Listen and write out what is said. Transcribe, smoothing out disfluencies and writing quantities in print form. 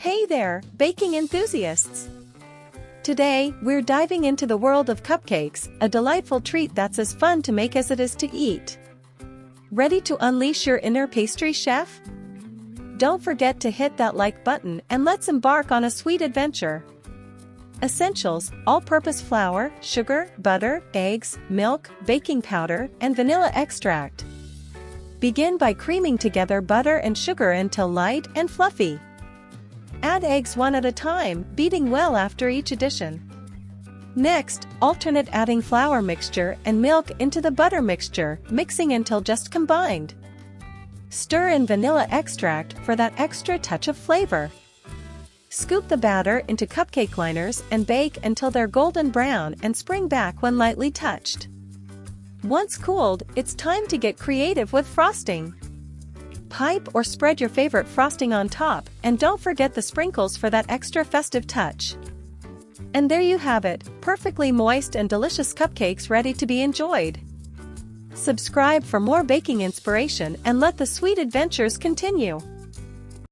Hey there, baking enthusiasts! Today, we're diving into the world of cupcakes, a delightful treat that's as fun to make as it is to eat. Ready to unleash your inner pastry chef? Don't forget to hit that like button and let's embark on a sweet adventure. Essentials: all-purpose flour, sugar, butter, eggs, milk, baking powder, and vanilla extract. Begin by creaming together butter and sugar until light and fluffy. Add eggs one at a time, beating well after each addition. Next, alternate adding flour mixture and milk into the butter mixture, mixing until just combined. Stir in vanilla extract for that extra touch of flavor. Scoop the batter into cupcake liners and bake until they're golden brown and spring back when lightly touched. Once cooled, it's time to get creative with frosting. Pipe or spread your favorite frosting on top, and don't forget the sprinkles for that extra festive touch. And there you have it, perfectly moist and delicious cupcakes ready to be enjoyed. Subscribe for more baking inspiration and let the sweet adventures continue.